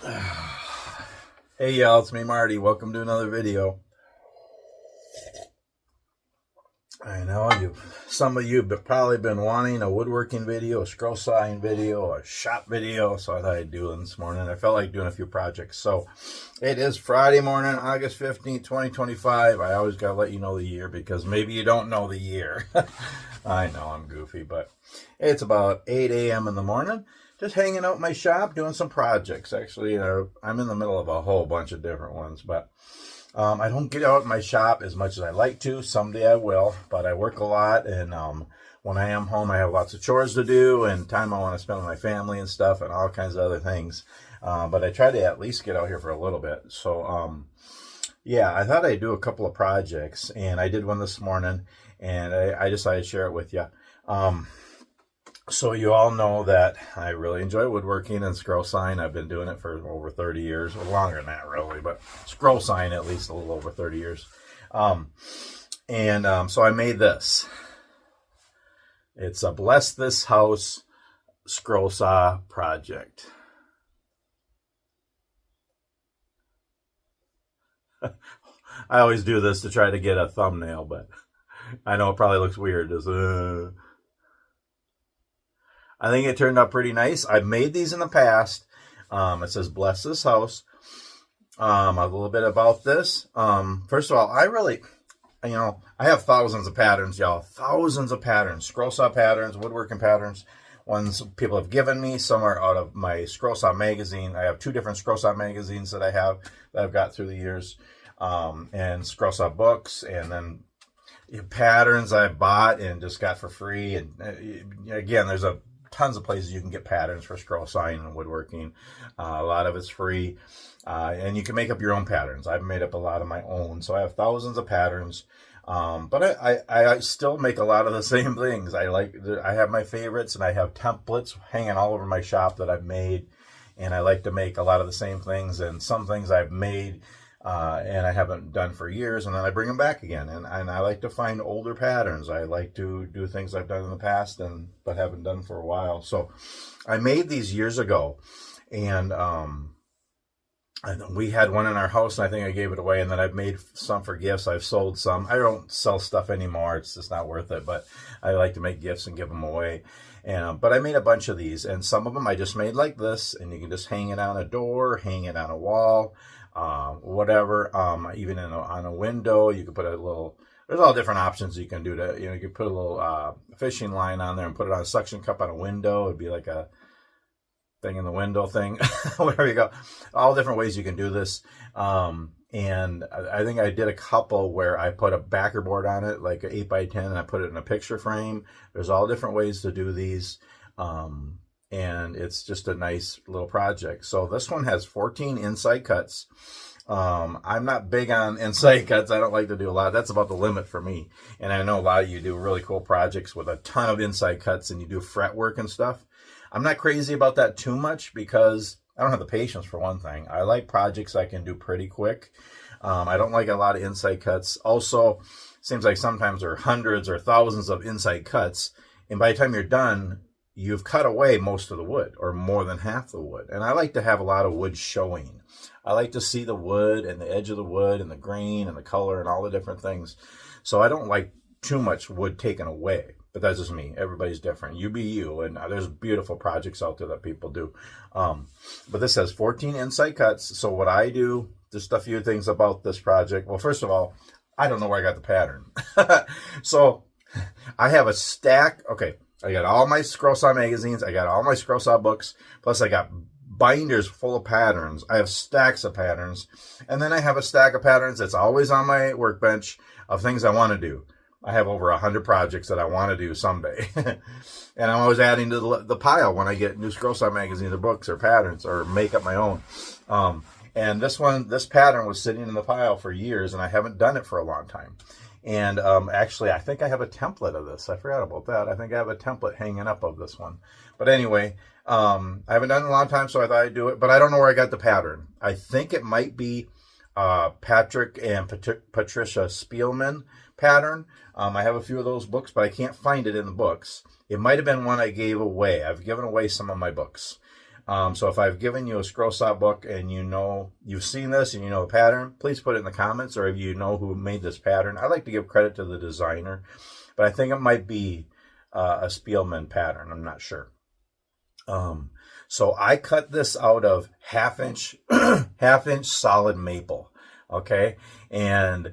Hey y'all, it's me Marty. Welcome to another video. I know some of you have probably been wanting a woodworking video, a scroll sawing video, a shop video, so I thought I'd do it this morning. I felt like doing a few projects. So it is Friday morning, August 15th, 2025. I always gotta let you know the year because maybe you don't know the year. I know I'm goofy, but it's about 8 a.m. in the morning. Just hanging out in my shop, doing some projects. Actually, I'm in the middle of a whole bunch of different ones, but I don't get out in my shop as much as I like to. Someday I will, but I work a lot, and when I am home, I have lots of chores to do and time I want to spend with my family and stuff and all kinds of other things. But I try to at least get out here for a little bit. So, yeah, I thought I'd do a couple of projects, and I did one this morning, and I decided to share it with you. So you all know that I really enjoy woodworking and scroll sawing. I've been doing it for over 30 years, or longer than that really, but scroll sawing at least a little over 30 years. So I made this. It's a Bless This House scroll saw project. I always do this to try to get a thumbnail, but I know it probably looks weird. I think it turned out pretty nice. I've made these in the past. It says Bless This House. A little bit about this. First of all, I have thousands of patterns, y'all. Thousands of patterns. Scroll saw patterns, woodworking patterns. Ones people have given me. Some are out of my Scrollsaw magazine. I have two different Scrollsaw magazines that I've got through the years. And Scrollsaw books, and then patterns I bought and just got for free. And again, there's tons of places you can get patterns for scroll sawing and woodworking. A lot of it's free, and you can make up your own patterns. I've made up a lot of my own, so I have thousands of patterns. But I still make a lot of the same things. I have my favorites, and I have templates hanging all over my shop that I've made, and I like to make a lot of the same things. And some things I've made and I haven't done for years, and then I bring them back again. And I like to find older patterns. I like to do things I've done in the past but haven't done for a while. So I made these years ago, and we had one in our house, and I think I gave it away. And then I've made some for gifts. I've sold some. I don't sell stuff anymore. It's just not worth it. But I like to make gifts and give them away. But I made a bunch of these, and some of them I just made like this, and you can just hang it on a door, hang it on a wall, whatever. Even on a window, you can put a little. There's all different options you can do to. You can put a little fishing line on there and put it on a suction cup on a window. It'd be like a thing in the window thing. Wherever you go, all different ways you can do this. And I think I did a couple where I put a backer board on it, like an 8x10, and I put it in a picture frame. There's all different ways to do these. And it's just a nice little project. So this one has 14 inside cuts. I'm not big on inside cuts. I don't like to do a lot. That's about the limit for me. And I know a lot of you do really cool projects with a ton of inside cuts, and you do fret work and stuff. I'm not crazy about that too much because I don't have the patience, for one thing. I like projects I can do pretty quick. I don't like a lot of inside cuts. Also, seems like sometimes there are hundreds or thousands of inside cuts, and by the time you're done, you've cut away most of the wood, or more than half the wood. And I like to have a lot of wood showing. I like to see the wood and the edge of the wood and the grain and the color and all the different things. So I don't like too much wood taken away. But that's just me. Everybody's different. You be you. And there's beautiful projects out there that people do. But this has 14 inside cuts. So what I do, just a few things about this project. Well, first of all, I don't know where I got the pattern. So I have a stack. Okay, I got all my Scrollsaw magazines. I got all my Scrollsaw books. Plus I got binders full of patterns. I have stacks of patterns. And then I have a stack of patterns that's always on my workbench of things I want to do. I have over 100 projects that I want to do someday. And I'm always adding to the pile when I get new Scrollsaw magazines or books or patterns or make up my own. And this pattern was sitting in the pile for years, and I haven't done it for a long time. And actually, I think I have a template of this. I forgot about that. I think I have a template hanging up of this one. But anyway, I haven't done it in a long time, so I thought I'd do it. But I don't know where I got the pattern. I think it might be Patrick and Patricia Spielman pattern. I have a few of those books, but I can't find it in the books. It might have been one I gave away. I've given away some of my books. So if I've given you a Scrollsaw book and you know you've seen this and you know the pattern, please put it in the comments, or if you know who made this pattern. I like to give credit to the designer, but I think it might be a Spielman pattern. I'm not sure. So I cut this out of half-inch solid maple. Okay, and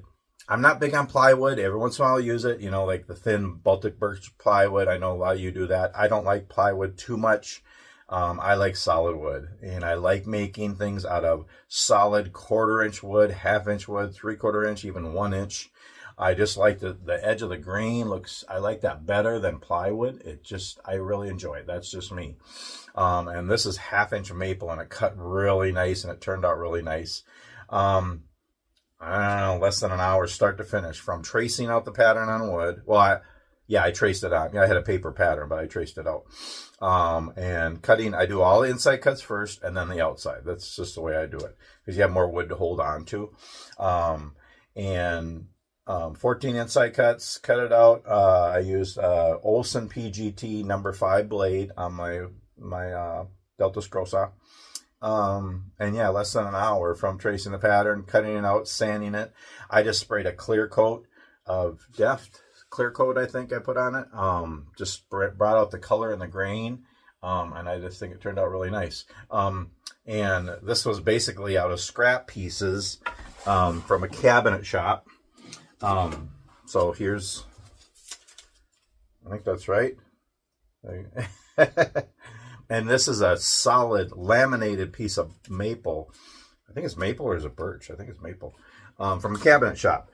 I'm not big on plywood. Every once in a while I'll use it, you know, like the thin Baltic birch plywood. I know a lot of you do that. I don't like plywood too much. I like solid wood, and I like making things out of solid 1/4 inch wood, 1/2 inch wood, 3/4 inch, even 1 inch. I just like the edge of the grain I like that better than plywood. I really enjoy it. That's just me. And this is 1/2 inch maple, and it cut really nice, and it turned out really nice. I don't know, less than an hour start to finish, from tracing out the pattern on wood. Well, I traced it out. Yeah, I had a paper pattern, but I traced it out. And cutting, I do all the inside cuts first and then the outside. That's just the way I do it, because you have more wood to hold on to. 14 inside cuts, cut it out. I used Olson PGT number 5 blade on my Delta Scrollsaw. And yeah, less than an hour from tracing the pattern, cutting it out, sanding it. I just sprayed a clear coat of Deft clear coat, I think I put on it. Just brought out the color and the grain. And I just think it turned out really nice. And this was basically out of scrap pieces from a cabinet shop. So here's, I think that's right. And this is a solid laminated piece of maple. I think it's maple, or is it birch? I think it's maple. From a cabinet shop.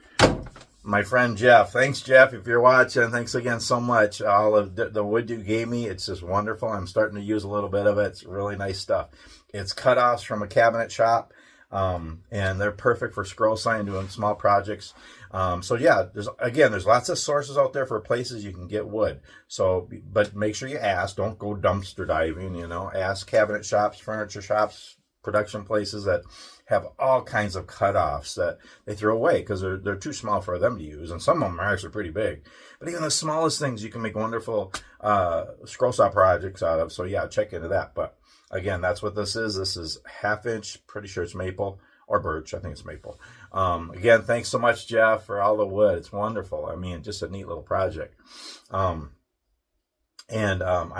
My friend Jeff. Thanks, Jeff, if you're watching. Thanks again so much. All of the wood you gave me, it's just wonderful. I'm starting to use a little bit of it. It's really nice stuff. It's cutoffs from a cabinet shop. And they're perfect for scroll sign, doing small projects. So yeah, there's lots of sources out there for places you can get wood. So, but make sure you ask. Don't go dumpster diving. You know, ask cabinet shops, furniture shops, production places that have all kinds of cutoffs that they throw away because they're too small for them to use, and some of them are actually pretty big. But even the smallest things you can make wonderful scroll saw projects out of. So yeah, check into that. But again, that's what this is. This is 1/2 inch. Pretty sure it's maple or birch. I think it's maple. Again, thanks so much, Jeff, for all the wood. It's wonderful. I mean, just a neat little project. I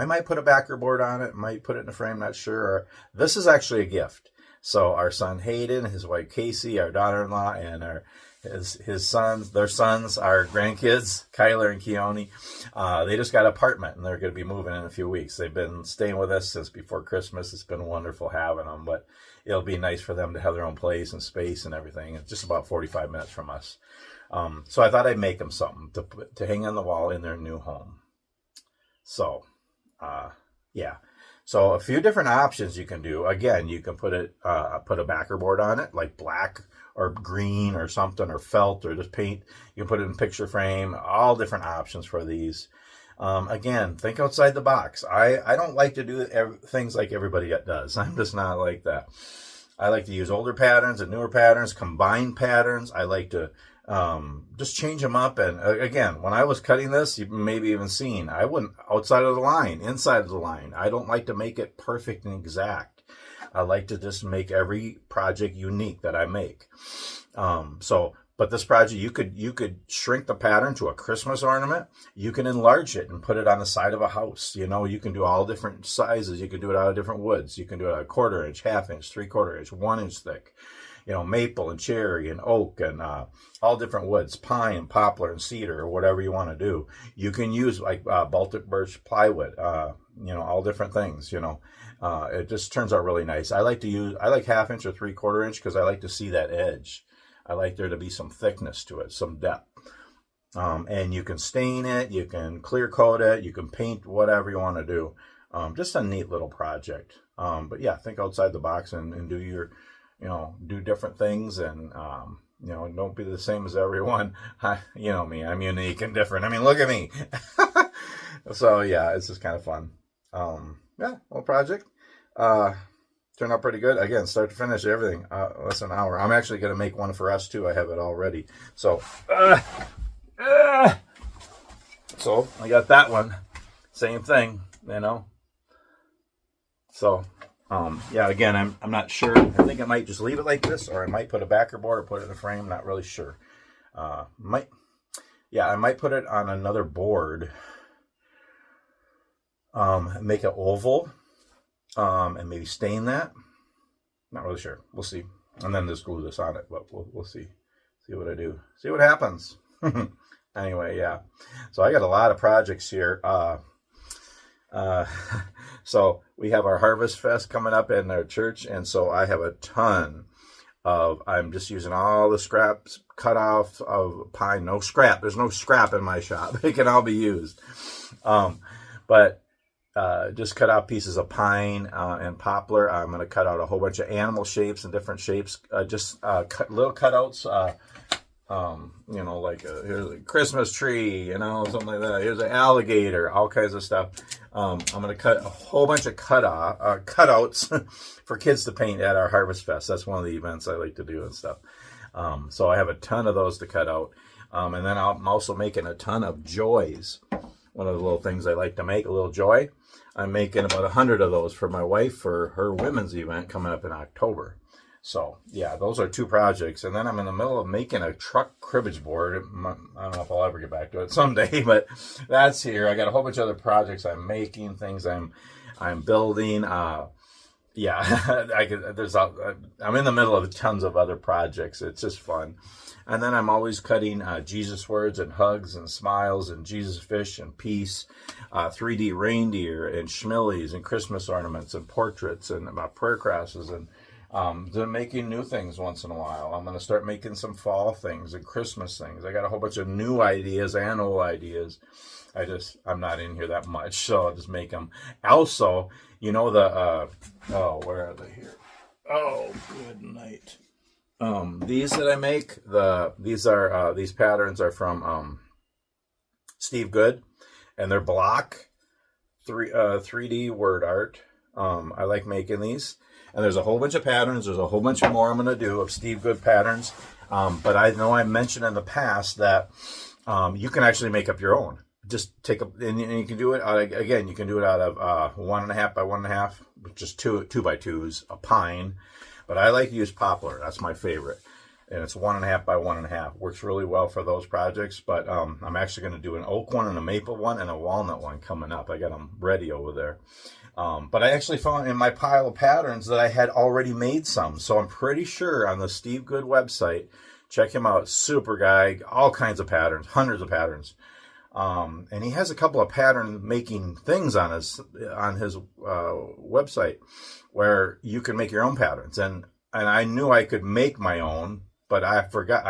might put a backer board on it. Might put it in a frame. Not sure. This is actually a gift. So our son Hayden, his wife Casey, our daughter-in-law, and his sons, their sons, our grandkids, Kyler and Keone, they just got an apartment, and they're going to be moving in a few weeks. They've been staying with us since before Christmas. It's been wonderful having them, but it'll be nice for them to have their own place and space and everything. It's just about 45 minutes from us. So I thought I'd make them something to hang on the wall in their new home. So, yeah. So a few different options you can do. Again, you can put a backer board on it, like black or green or something, or felt, or just paint. You can put it in picture frame. All different options for these. Again, think outside the box. I don't like to do things like everybody does. I'm just not like that. I like to use older patterns and newer patterns, combine patterns. I like to just change them up. And again, when I was cutting this, you maybe even seen, I wouldn't outside of the line, inside of the line. I don't like to make it perfect and exact. I like to just make every project unique that I make. But this project, you could shrink the pattern to a Christmas ornament. You can enlarge it and put it on the side of a house. You know, you can do all different sizes. You can do it out of different woods. You can do it out of 1/4 inch, 1/2 inch, 3/4 inch, 1 inch thick. You know, maple and cherry and oak and all different woods, pine and poplar and cedar, or whatever you want to do. You can use like Baltic birch plywood, you know, all different things, you know. It just turns out really nice. I like 1/2 inch or 3/4 inch because I like to see that edge. I like there to be some thickness to it, some depth. And you can stain it, you can clear coat it, you can paint, whatever you want to do. Just a neat little project. But yeah, think outside the box and do your, you know, do different things, and you know, don't be the same as everyone. You know me, I'm unique and different. I mean, look at me. So yeah, it's just kind of fun. Yeah, little project. Turned out pretty good. Again, start to finish, everything. Less than an hour. I'm actually going to make one for us too. I have it all ready. So, so I got that one. Same thing, you know. So, Yeah, again, I'm not sure. I think I might just leave it like this, or I might put a backer board or put it in a frame. Not really sure. I might put it on another board. Make an oval, and maybe stain that. Not really sure. We'll see. And then just glue this on it, but we'll see. See what I do. See what happens. Anyway, yeah. So I got a lot of projects here. So we have our Harvest Fest coming up in our church, and so I have a ton of, I'm just using all the scraps cut off of pine. No scrap. There's no scrap in my shop. It can all be used. But just cut out pieces of pine and poplar. I'm going to cut out a whole bunch of animal shapes and different shapes. Little cutouts. Like here's a Christmas tree, something like that. Here's an alligator, all kinds of stuff. I'm going to cut a whole bunch of cutouts for kids to paint at our Harvest Fest. That's one of the events I like to do and stuff. So I have a ton of those to cut out. And then I'm also making a ton of joys. One of the little things I like to make, a little joy. I'm making about 100 of those for my wife for her women's event coming up in October. So, yeah, those are 2 projects. And then I'm in the middle of making a truck cribbage board. I don't know if I'll ever get back to it someday, but that's here. I got a whole bunch of other projects I'm making, things I'm building. I'm in the middle of tons of other projects. It's just fun. And then I'm always cutting Jesus words and hugs and smiles and Jesus fish and peace, 3D reindeer and schmillies and Christmas ornaments and portraits and prayer crosses and they're making new things once in a while. I'm going to start making some fall things and Christmas things. I got a whole bunch of new ideas and old ideas. I'm not in here that much, so I'll just make them. Also, where are they here? Oh, good night. These that I make, these patterns are from Steve Good, and they're block 3D word art. I like making these. And there's a whole bunch of patterns. There's a whole bunch more I'm going to do of Steve Good patterns. But I know I mentioned in the past that you can actually make up your own. Just take and you can do it again. You can do it out of 1.5 by 1.5, just 2 by 2s, a pine. But I like to use poplar. That's my favorite, and it's 1.5 by 1.5. Works really well for those projects. But I'm actually going to do an oak one and a maple one and a walnut one coming up. I got them ready over there. But I actually found in my pile of patterns that I had already made some. So I'm pretty sure on the Steve Good website, check him out, super guy, all kinds of patterns, hundreds of patterns. And he has a couple of pattern making things on his website where you can make your own patterns. And I knew I could make my own, but I forgot.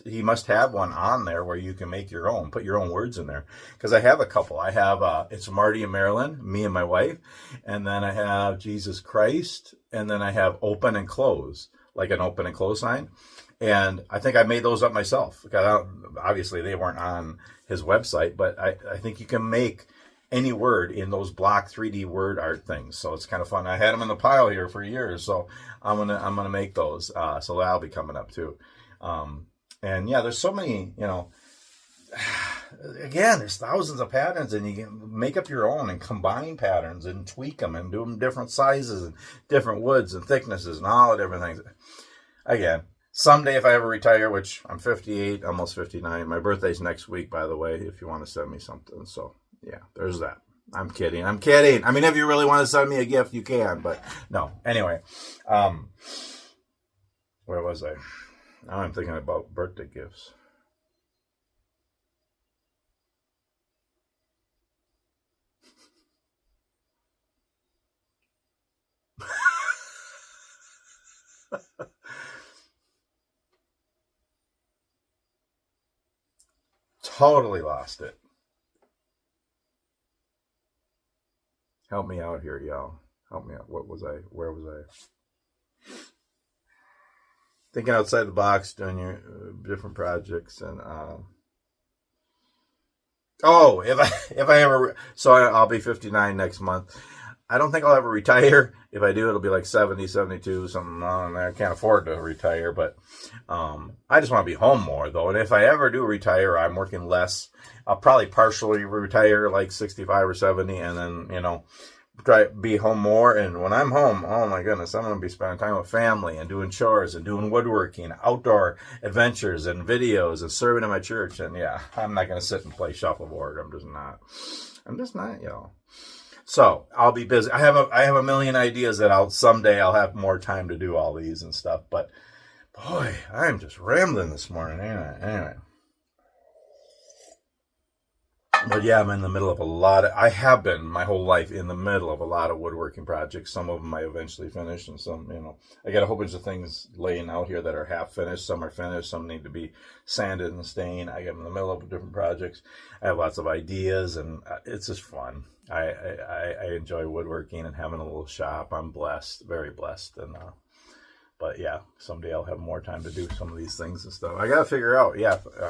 He must have one on there where you can make your own, put your own words in there. Because I have a couple. I have, it's Marty and Marilyn, me and my wife. And then I have Jesus Christ. And then I have open and close, like an open and close sign. And I think I made those up myself. Obviously, they weren't on his website, but I think you can make any word in those block 3D word art things. So it's kind of fun. I had them in the pile here for years, so I'm gonna make those. So that'll be coming up too. And yeah, there's so many. Again, there's thousands of patterns, and you can make up your own and combine patterns and tweak them and do them different sizes and different woods and thicknesses and all the different things. Again. Someday, if I ever retire, which I'm 58, almost 59. My birthday's next week, by the way, if you want to send me something. So, yeah, there's that. I'm kidding. I mean, if you really want to send me a gift, you can. But, no. Anyway, where was I? Now I'm thinking about birthday gifts. Totally lost it. Help me out here, y'all. Help me out. Where was I? Thinking outside the box, doing your different projects, and if I ever, so I'll be 59 next month. I don't think I'll ever retire. If I do, it'll be like 70, 72, something on there. I can't afford to retire, but I just want to be home more, though. And if I ever do retire, I'm working less. I'll probably partially retire, like 65 or 70, and then, try to be home more. And when I'm home, oh my goodness, I'm going to be spending time with family and doing chores and doing woodworking, outdoor adventures and videos and serving in my church. And yeah, I'm not going to sit and play shuffleboard. I'm just not, So I'll be busy. I have a million ideas that someday I'll have more time to do all these and stuff. But boy, I'm just rambling this morning. Anyway. But yeah, I'm in the middle of I have been my whole life in the middle of a lot of woodworking projects. Some of them I eventually finish, and some, I got a whole bunch of things laying out here that are half finished. Some are finished. Some need to be sanded and stained. I am in the middle of different projects. I have lots of ideas, and it's just fun. I enjoy woodworking and having a little shop. I'm blessed, very blessed, and but yeah, someday I'll have more time to do some of these things and stuff. I got to figure out,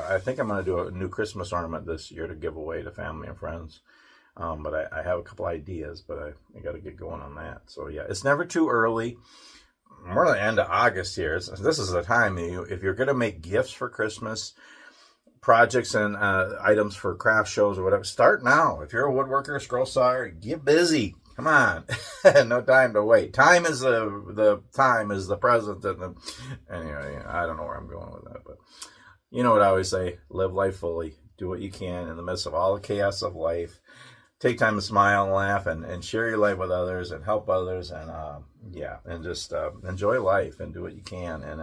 I think I'm going to do a new Christmas ornament this year to give away to family and friends. But I have a couple ideas, but I got to get going on that. So yeah, it's never too early. We're at the end of August here. This is the time if you're going to make gifts for Christmas, projects and items for craft shows or whatever, start now. If you're a woodworker, scroll sawyer, get busy. Come on, no time to wait. Time is the present. Anyway, I don't know where I'm going with that, but you know what I always say: live life fully. Do what you can in the midst of all the chaos of life. Take time to smile and laugh, and share your life with others, and help others, and and just enjoy life and do what you can. And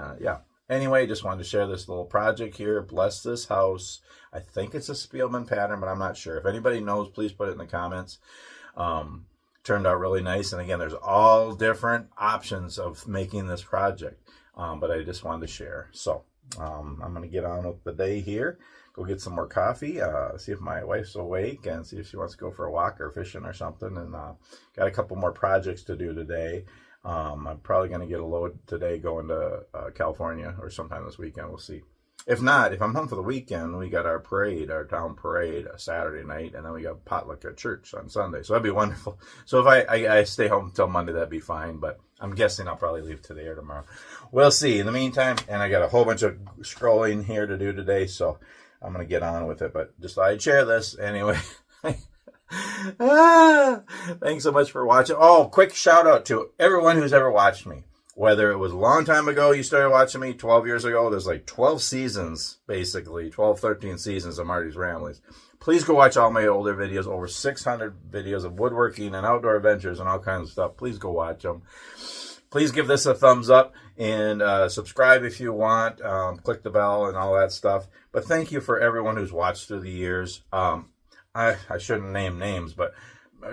Anyway, just wanted to share this little project here. Bless this house. I think it's a Spielman pattern, but I'm not sure. If anybody knows, please put it in the comments. Turned out really nice, and again, there's all different options of making this project, but I just wanted to share. So I'm going to get on with the day here, go get some more coffee, see if my wife's awake, and see if she wants to go for a walk or fishing or something. And got a couple more projects to do today. I'm probably going to get a load today going to California or sometime this weekend. We'll see. If not, if I'm home for the weekend, we got our town parade, Saturday night, and then we got potluck at church on Sunday. So that'd be wonderful. So if I stay home until Monday, that'd be fine. But I'm guessing I'll probably leave today or tomorrow. We'll see. In the meantime, and I got a whole bunch of scrolling here to do today, so I'm going to get on with it. But just thought I'd share this anyway. Thanks so much for watching. Oh, quick shout out to everyone who's ever watched me. Whether it was a long time ago you started watching me, 12 years ago, there's like 12 seasons, basically, 12, 13 seasons of Marty's Ramblings. Please go watch all my older videos, over 600 videos of woodworking and outdoor adventures and all kinds of stuff. Please go watch them. Please give this a thumbs up and subscribe if you want. Click the bell and all that stuff. But thank you for everyone who's watched through the years. I shouldn't name names, but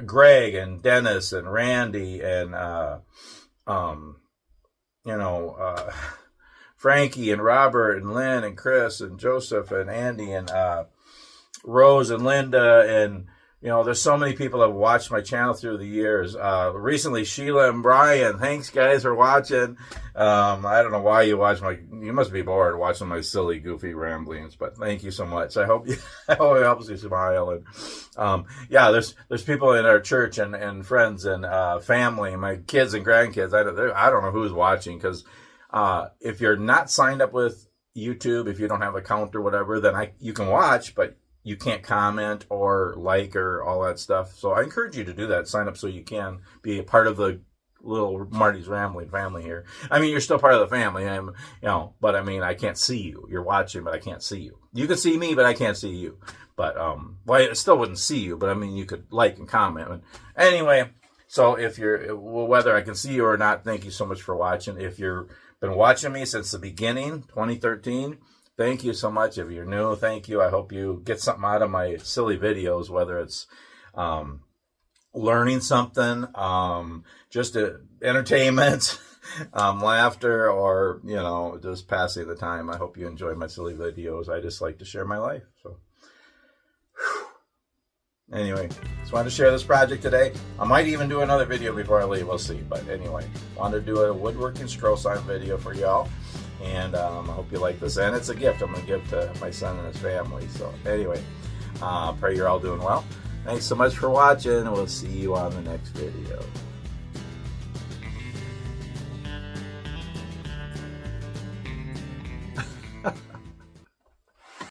Greg and Dennis and Randy and Frankie and Robert and Lynn and Chris and Joseph and Andy and Rose and Linda, and there's so many people that have watched my channel through the years. Recently, Sheila and Brian, thanks guys for watching. I don't know why you watch you must be bored watching my silly, goofy ramblings, but thank you so much. I hope it helps you smile. And there's people in our church and friends and family, my kids and grandkids. I don't know who's watching, because if you're not signed up with YouTube, if you don't have an account or whatever, then you can watch, but you can't comment or like or all that stuff. So I encourage you to do that. Sign up so you can be a part of the little Marty's Rambling family here. I mean, you're still part of the family, but I mean, I can't see you. You're watching, but I can't see you. You can see me, but I can't see you. But, I still wouldn't see you, but I mean, you could like and comment. Anyway, so whether I can see you or not, thank you so much for watching. If you've been watching me since the beginning, 2013, thank you so much. If you're new, thank you. I hope you get something out of my silly videos, whether it's learning something, just entertainment, laughter, or, just passing the time. I hope you enjoy my silly videos. I just like to share my life. So, anyway, just wanted to share this project today. I might even do another video before I leave. We'll see. But anyway, wanted to do a woodworking scroll sign video for y'all. And I hope you like this. And it's a gift I'm going to give to my son and his family. So anyway, pray you're all doing well. Thanks so much for watching. We'll see you on the next video.